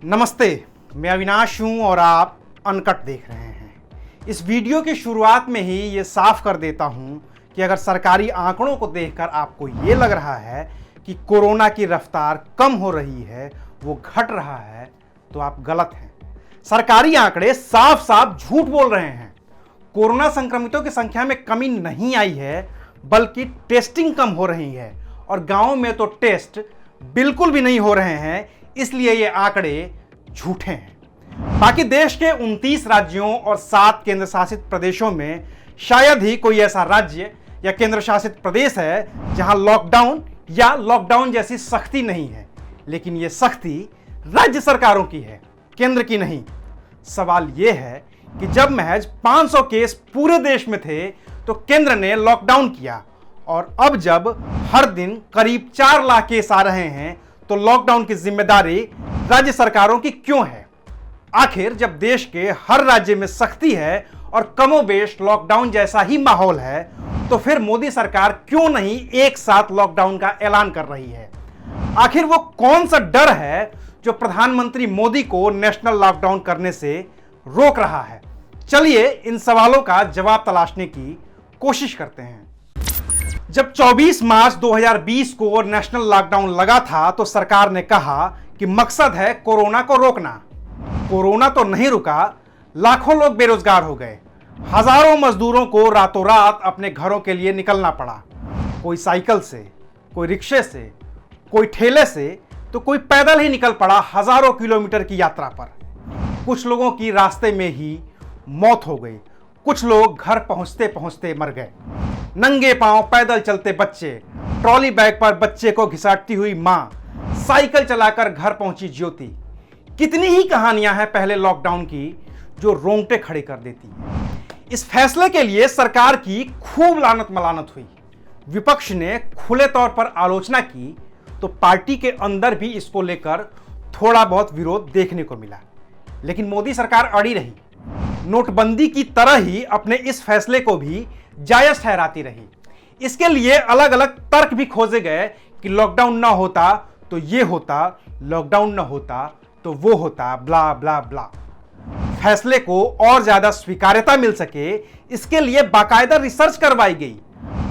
नमस्ते, मैं अविनाश हूं और आप अनकट देख रहे हैं। इस वीडियो की शुरुआत में ही ये साफ कर देता हूं कि अगर सरकारी आंकड़ों को देखकर आपको ये लग रहा है कि कोरोना की रफ्तार कम हो रही है, वो घट रहा है, तो आप गलत हैं। सरकारी आंकड़े साफ साफ झूठ बोल रहे हैं। कोरोना संक्रमितों की संख्या में कमी नहीं आई है, बल्कि टेस्टिंग कम हो रही है और गांवों में तो टेस्ट बिल्कुल भी नहीं हो रहे हैं, इसलिए ये आंकड़े झूठे हैं। बाकी देश के 29 राज्यों और 7 केंद्र शासित प्रदेशों में शायद ही कोई ऐसा राज्य या केंद्र शासित प्रदेश है जहां लॉकडाउन या लॉकडाउन जैसी सख्ती नहीं है, लेकिन ये सख्ती राज्य सरकारों की है, केंद्र की नहीं। सवाल यह है कि जब महज 500 केस पूरे देश में थे तो केंद्र ने लॉकडाउन किया, और अब जब हर दिन करीब 4 लाख केस आ रहे हैं तो लॉकडाउन की जिम्मेदारी राज्य सरकारों की क्यों है? आखिर जब देश के हर राज्य में सख्ती है और कमोबेश लॉकडाउन जैसा ही माहौल है, तो फिर मोदी सरकार क्यों नहीं एक साथ लॉकडाउन का ऐलान कर रही है? आखिर वो कौन सा डर है जो प्रधानमंत्री मोदी को नेशनल लॉकडाउन करने से रोक रहा है? चलिए इन सवालों का जवाब तलाशने की कोशिश करते हैं। जब 24 मार्च 2020 को नेशनल लॉकडाउन लगा था तो सरकार ने कहा कि मकसद है कोरोना को रोकना। कोरोना तो नहीं रुका, लाखों लोग बेरोजगार हो गए, हजारों मजदूरों को रातों रात अपने घरों के लिए निकलना पड़ा। कोई साइकिल से, कोई रिक्शे से, कोई ठेले से, तो कोई पैदल ही निकल पड़ा हजारों किलोमीटर की यात्रा पर। कुछ लोगों की रास्ते में ही मौत हो गई, कुछ लोग घर पहुंचते पहुंचते मर गए। नंगे पांव पैदल चलते बच्चे, ट्रॉली बैग पर बच्चे को घिसाटती हुई मां, साइकिल चलाकर घर पहुंची ज्योति। कितनी ही कहानियां हैं पहले लॉकडाउन की जो रोंगटे खड़े कर देती हैं। इस फैसले के लिए सरकार की खूब लानत मलानत हुई। विपक्ष ने खुले तौर पर आलोचना की तो पार्टी के अंदर भी इसको लेकर थोड़ा बहुत विरोध देखने को मिला, लेकिन मोदी सरकार अड़ी रही। नोटबंदी की तरह ही अपने इस फैसले को भी जायज ठहराती रही। इसके लिए अलग अलग तर्क भी खोजे गए कि लॉकडाउन ना होता तो ये होता, लॉकडाउन ना होता तो वो होता, ब्ला ब्ला ब्ला। फैसले को और ज्यादा स्वीकार्यता मिल सके, इसके लिए बाकायदा रिसर्च करवाई गई।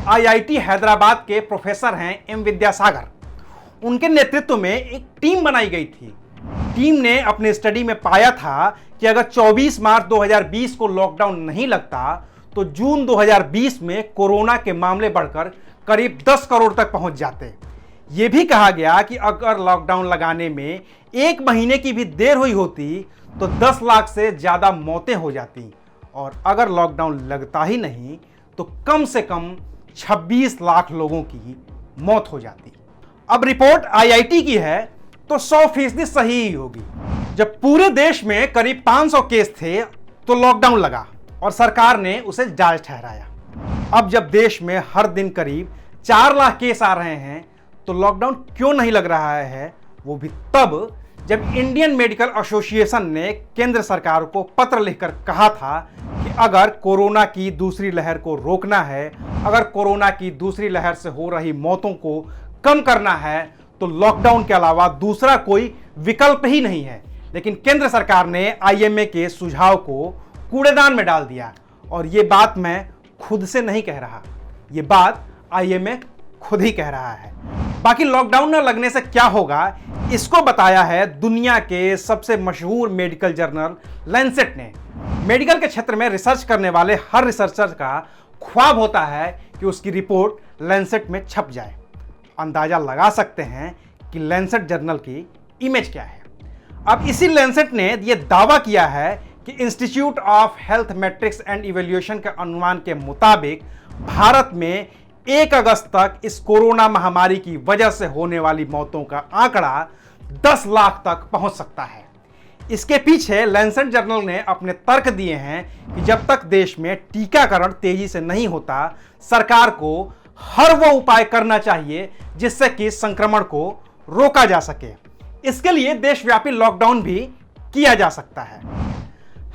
आईआईटी हैदराबाद के प्रोफेसर हैं एम विद्यासागर, उनके नेतृत्व में एक टीम बनाई गई थी। टीम ने अपने स्टडी में पाया था कि अगर 24 मार्च 2020 को लॉकडाउन नहीं लगता तो जून 2020 में कोरोना के मामले बढ़कर करीब 10 करोड़ तक पहुंच जाते। यह भी कहा गया कि अगर लॉकडाउन लगाने में 1 महीने की भी देर हुई होती तो 10 लाख से ज्यादा मौतें हो जाती, और अगर लॉकडाउन लगता ही नहीं तो कम से कम 26 लाख लोगों की मौत हो जाती। अब रिपोर्ट आईआईटी की है तो 100% सही ही होगी। जब पूरे देश में करीब 500 केस थे तो लॉकडाउन लगा और सरकार ने उसे जायज ठहराया। अब जब देश में हर दिन करीब 4 लाख केस आ रहे हैं तो लॉकडाउन क्यों नहीं लग रहा है? वो भी तब जब इंडियन मेडिकल एसोसिएशन ने केंद्र सरकार को पत्र लिखकर कहा था कि अगर कोरोना की दूसरी लहर को रोकना है, अगर कोरोना की दूसरी लहर से हो रही मौतों को कम करना है, तो लॉकडाउन के अलावा दूसरा कोई विकल्प ही नहीं है। लेकिन केंद्र सरकार ने आईएमए के सुझाव को कूड़ेदान में डाल दिया, और ये बात मैं खुद से नहीं कह रहा, ये बात आईएमए खुद ही कह रहा है। बाकी लॉकडाउन न लगने से क्या होगा, इसको बताया है दुनिया के सबसे मशहूर मेडिकल जर्नल लैंसेट ने। मेडिकल के क्षेत्र में रिसर्च करने वाले हर रिसर्चर का ख्वाब होता है कि उसकी रिपोर्ट लैंसेट में छप जाए। अंदाजा लगा सकते हैं कि लैंसेट जर्नल की इमेज क्या है। अब इसी लैंसेट ने यह दावा किया है कि institute of health matrix and evaluation के अनुमान के मुताबिक भारत में 1 अगस्त तक इस कोरोना महामारी की वजह से होने वाली मौतों का आंकड़ा 10 लाख तक पहुंच सकता है। इसके पीछे लैंसेट जर्नल ने अपने तर्क दिए हैं कि जब तक देश में टीकाकरण तेजी से नहीं होता, सरकार को हर वो उपाय करना चाहिए जिससे कि संक्रमण को रोका जा सके। इसके लिए देशव्यापी लॉकडाउन भी किया जा सकता है।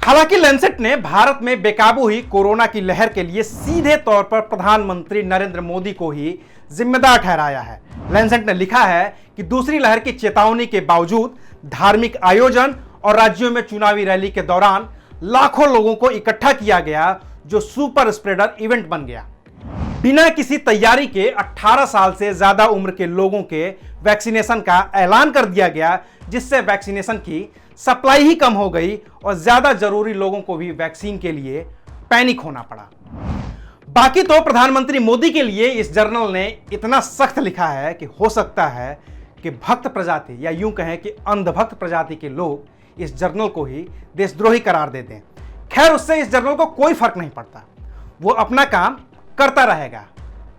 हालांकि लैंसेट ने भारत में बेकाबू हुई कोरोना की लहर के लिए सीधे तौर पर प्रधानमंत्री नरेंद्र मोदी को ही जिम्मेदार ठहराया है। लैंसेट ने लिखा है कि दूसरी लहर की चेतावनी के बावजूद धार्मिक आयोजन और राज्यों में चुनावी रैली के दौरान लाखों लोगों को इकट्ठा किया गया, जो सुपर स्प्रेडर इवेंट बन गया। बिना किसी तैयारी के 18 साल से ज्यादा उम्र के लोगों के वैक्सीनेशन का ऐलान कर दिया गया, जिससे वैक्सीनेशन की सप्लाई ही कम हो गई और ज्यादा जरूरी लोगों को भी वैक्सीन के लिए पैनिक होना पड़ा। बाकी तो प्रधानमंत्री मोदी के लिए इस जर्नल ने इतना सख्त लिखा है कि हो सकता है कि भक्त प्रजाति या यूं कहें कि अंधभक्त प्रजाति के लोग इस जर्नल को ही देशद्रोही करार दे दें। खैर, उससे इस जर्नल को कोई फर्क नहीं पड़ता, वो अपना काम करता रहेगा।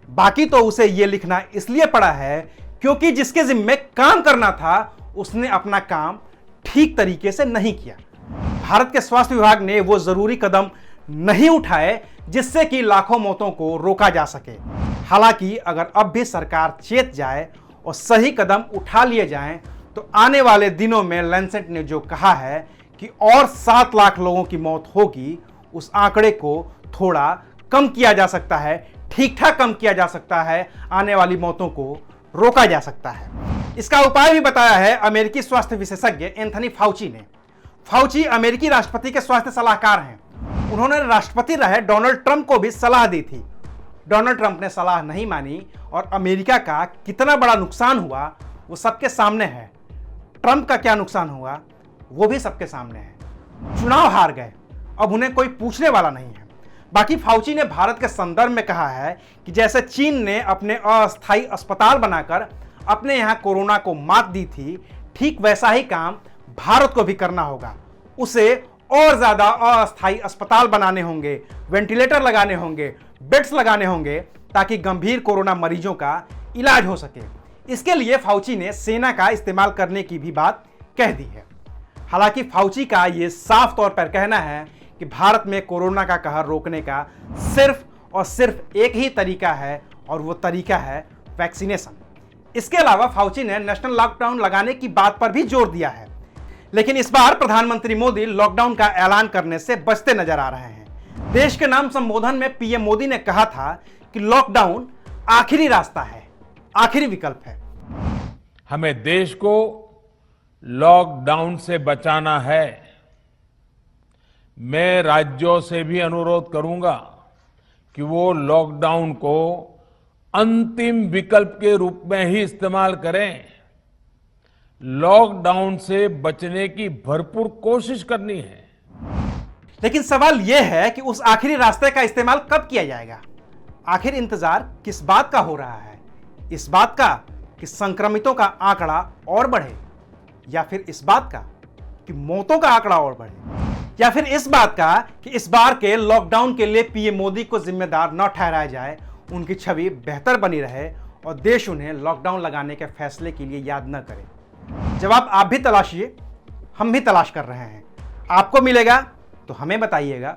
बाकी तो उसे यह लिखना इसलिए पड़ा है क्योंकि जिसके जिम्मे काम करना था उसने अपना काम ठीक तरीके से नहीं किया। भारत के स्वास्थ्य विभाग ने वो जरूरी कदम नहीं उठाए जिससे कि लाखों मौतों को रोका जा सके। हालांकि अगर अब भी सरकार चेत जाए और सही कदम उठा लिए जाएं तो आने वाले दिनों में लैंसेट ने जो कहा है कि और 7 लाख लोगों की मौत होगी, उस आंकड़े को थोड़ा कम किया जा सकता है, ठीक ठाक कम किया जा सकता है, आने वाली मौतों को रोका जा सकता है। इसका उपाय भी बताया है अमेरिकी स्वास्थ्य विशेषज्ञ एंथनी फाउची ने। फाउची अमेरिकी राष्ट्रपति के स्वास्थ्य सलाहकार हैं। उन्होंने राष्ट्रपति रहे डोनाल्ड ट्रंप को भी सलाह दी थी। डोनाल्ड ट्रंप ने सलाह नहीं मानी और अमेरिका का कितना बड़ा नुकसान हुआ वो सबके सामने है। ट्रंप का क्या नुकसान हुआ वो भी सबके सामने है। चुनाव हार गए, अब उन्हें कोई पूछने वाला नहीं है। बाकी फाउची ने भारत के संदर्भ में कहा है कि जैसे चीन ने अपने अस्थायी अस्पताल बनाकर अपने यहां कोरोना को मात दी थी, ठीक वैसा ही काम भारत को भी करना होगा। उसे और ज्यादा अस्थायी अस्पताल बनाने होंगे, वेंटिलेटर लगाने होंगे, बेड्स लगाने होंगे, ताकि गंभीर कोरोना मरीजों का इलाज हो सके। इसके लिए फाउची ने सेना का इस्तेमाल करने की भी बात कह दी है। हालांकि फाउची का यह साफ तौर पर कहना है कि भारत में कोरोना का कहर रोकने का सिर्फ और सिर्फ एक ही तरीका है और वो तरीका है वैक्सीनेशन। इसके अलावा फाउची ने नेशनल लॉकडाउन लगाने की बात पर भी जोर दिया है। लेकिन इस बार प्रधानमंत्री मोदी लॉकडाउन का ऐलान करने से बचते नजर आ रहे हैं। देश के नाम संबोधन में पीएम मोदी ने कहा था कि लॉकडाउन आखिरी रास्ता है, आखिरी विकल्प है। हमें देश को लॉकडाउन से बचाना है। मैं राज्यों से भी अनुरोध करूंगा कि वो लॉकडाउन को अंतिम विकल्प के रूप में ही इस्तेमाल करें। लॉकडाउन से बचने की भरपूर कोशिश करनी है। लेकिन सवाल यह है कि उस आखिरी रास्ते का इस्तेमाल कब किया जाएगा? आखिर इंतजार किस बात का हो रहा है? इस बात का कि संक्रमितों का आंकड़ा और बढ़े, या फिर इस बात का कि मौतों का आंकड़ा और बढ़े, या फिर इस बात का कि इस बार के लॉकडाउन के लिए पीएम मोदी को जिम्मेदार न ठहराया जाए, उनकी छवि बेहतर बनी रहे और देश उन्हें लॉकडाउन लगाने के फैसले के लिए याद न करे? जवाब आप भी तलाशिए, हम भी तलाश कर रहे हैं। आपको मिलेगा तो हमें बताइएगा,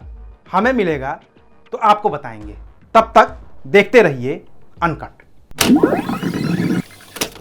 हमें मिलेगा तो आपको बताएंगे। तब तक देखते रहिए अनकट।